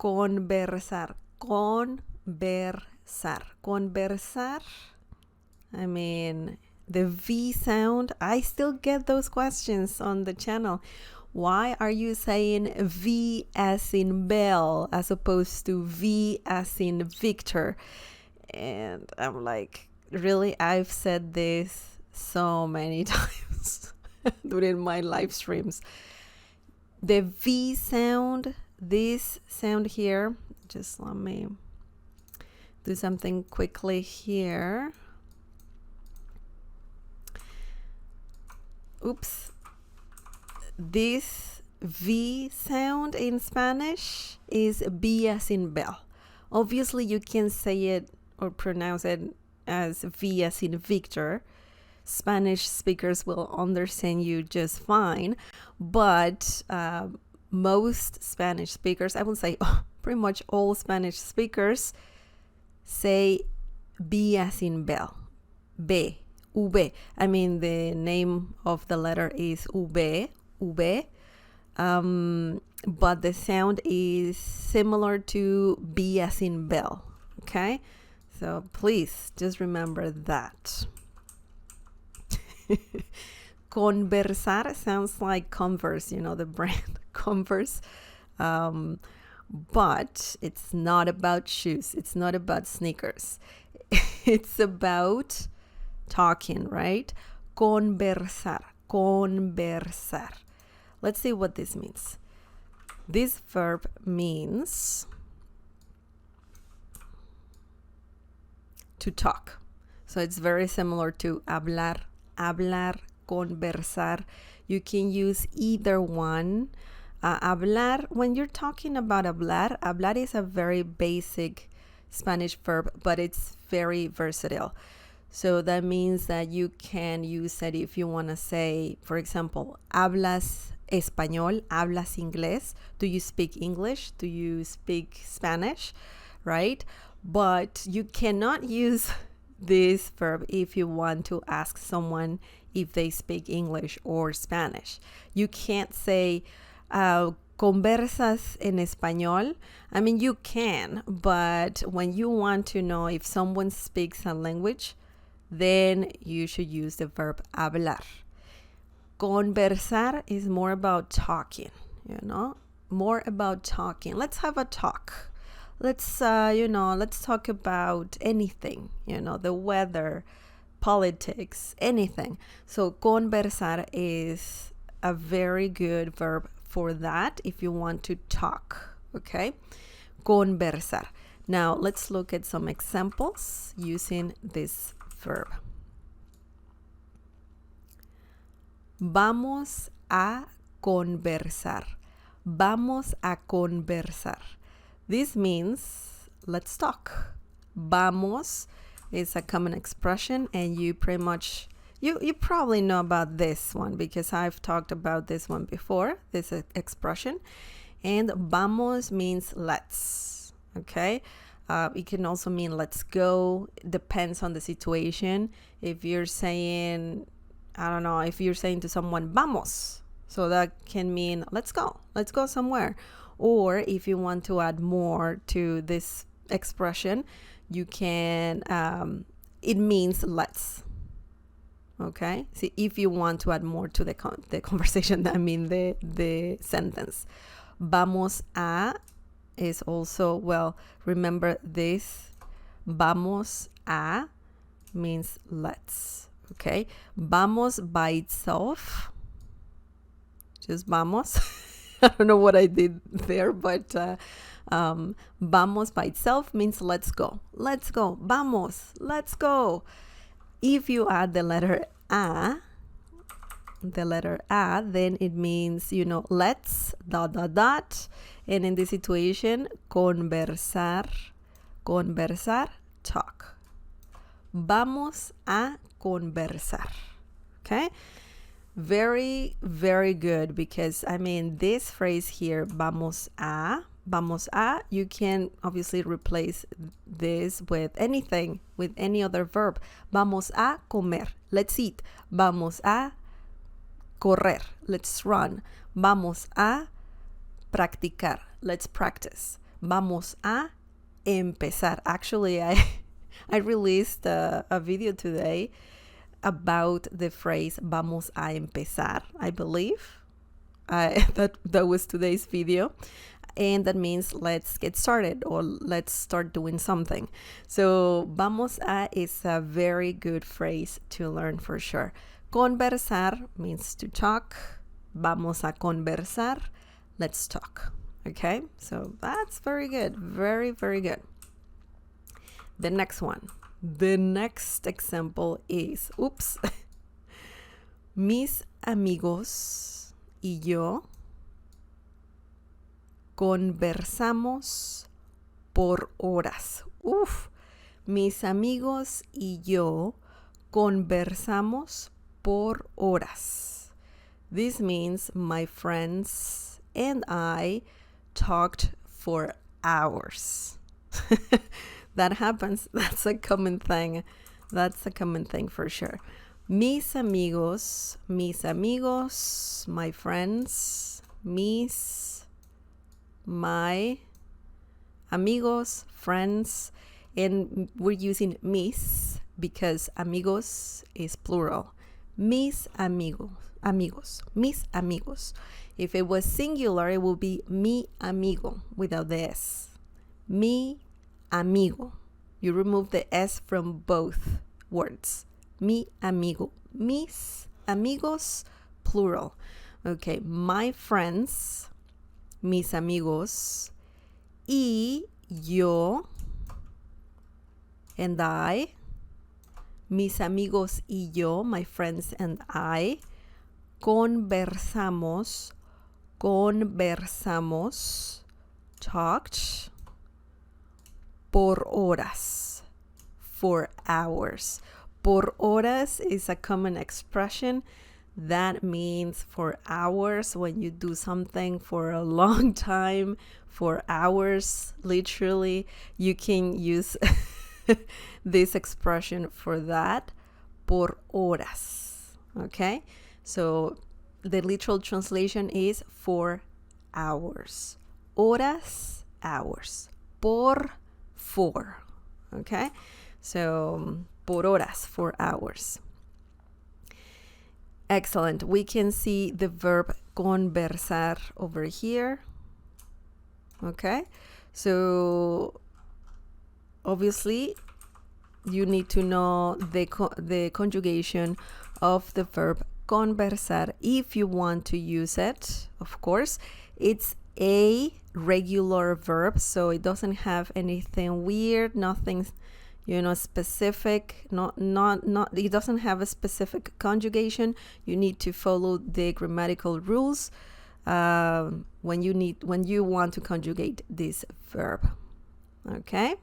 Conversar. Conversar. Conversar. I mean, the V sound. I still get those questions on the channel. Why are you saying V as in Bell as opposed to V as in Victor? And I'm like, really? I've said this so many times during my live streams. The V sound, this sound here, just let me do something quickly here. Oops. This V sound in Spanish is B as in Bell. Obviously, you can say it or pronounce it as V as in Victor. Spanish speakers will understand you just fine, but most Spanish speakers, I would say pretty much all Spanish speakers, say B as in Bell. B, V. I mean, the name of the letter is V, V. But the sound is similar to B as in Bell. Okay? So please just remember that. Conversar sounds like Converse, you know, the brand Converse. But it's not about shoes. It's not about sneakers. It's about talking, right? Conversar. Conversar. Let's see what this means. This verb means to talk. So it's very similar to hablar, hablar, conversar. You can use either one. Hablar, when you're talking about hablar, hablar is a very basic Spanish verb, but it's very versatile. So that means that you can use it if you want to say, for example, hablas español, hablas inglés. Do you speak English? Do you speak Spanish? Right? But you cannot use this verb if you want to ask someone if they speak English or Spanish. You can't say, ¿conversas en español? I mean, you can, but when you want to know if someone speaks a language, then you should use the verb hablar. Conversar is more about talking, you know, more about talking. Let's have a talk. Let's talk about anything, you know, the weather, politics, anything. So conversar is a very good verb for that if you want to talk, okay? Conversar. Now, let's look at some examples using this verb. Vamos a conversar. Vamos a conversar. This means let's talk. Vamos is a common expression, and you pretty much you probably know about this one because I've talked about this one before, this expression. And vamos means let's, okay? It can also mean let's go. Depends on the situation. If you're saying, I don't know, if you're saying to someone, vamos, so that can mean let's go somewhere. Or if you want to add more to this expression, you can, it means let's. Okay? See, if you want to add more to the conversation, I mean the sentence. Vamos a is also, well, remember this. Vamos a means let's. Okay? Vamos by itself. Just vamos. I don't know what I did there, but vamos by itself means let's go. Let's go. Vamos. Let's go. If you add the letter a, then it means, you know, let's, ... And in this situation, conversar, talk. Vamos a conversar. Okay? Very, very good, because, I mean, this phrase here, vamos a, you can obviously replace this with anything, with any other verb. Vamos a comer, let's eat. Vamos a correr, let's run. Vamos a practicar, let's practice. Vamos a empezar. Actually, I released a video today about the phrase vamos a empezar, I believe. That was today's video. And that means let's get started or let's start doing something. So vamos a is a very good phrase to learn for sure. Conversar means to talk. Vamos a conversar. Let's talk. Okay, so that's very good. Very, very good. The next one. The next example is, mis amigos y yo conversamos por horas. Mis amigos y yo conversamos por horas. This means my friends and I talked for hours. That happens. That's a common thing. That's a common thing for sure. Mis amigos, my friends, my amigos, friends, and we're using mis because amigos is plural. Mis amigos. If it was singular, it would be mi amigo without the S. Mi amigo. You remove the S from both words. Mi amigo. Mis amigos, plural. Okay, my friends, mis amigos, y yo, and I, mis amigos y yo, my friends and I, conversamos, talked, por horas, for hours. Por horas is a common expression that means for hours when you do something for a long time, for hours, literally. You can use this expression for that, por horas. Okay? So the literal translation is for hours. Horas, hours. Por, for. Okay? So por horas, for hours. Excellent. We can see the verb conversar over here. Okay? So obviously you need to know the conjugation of the verb conversar if you want to use it. Of course, it's a regular verb, so it doesn't have anything weird, nothing specific, it doesn't have a specific conjugation. You need to follow the grammatical rules when you want to conjugate this verb. Okay?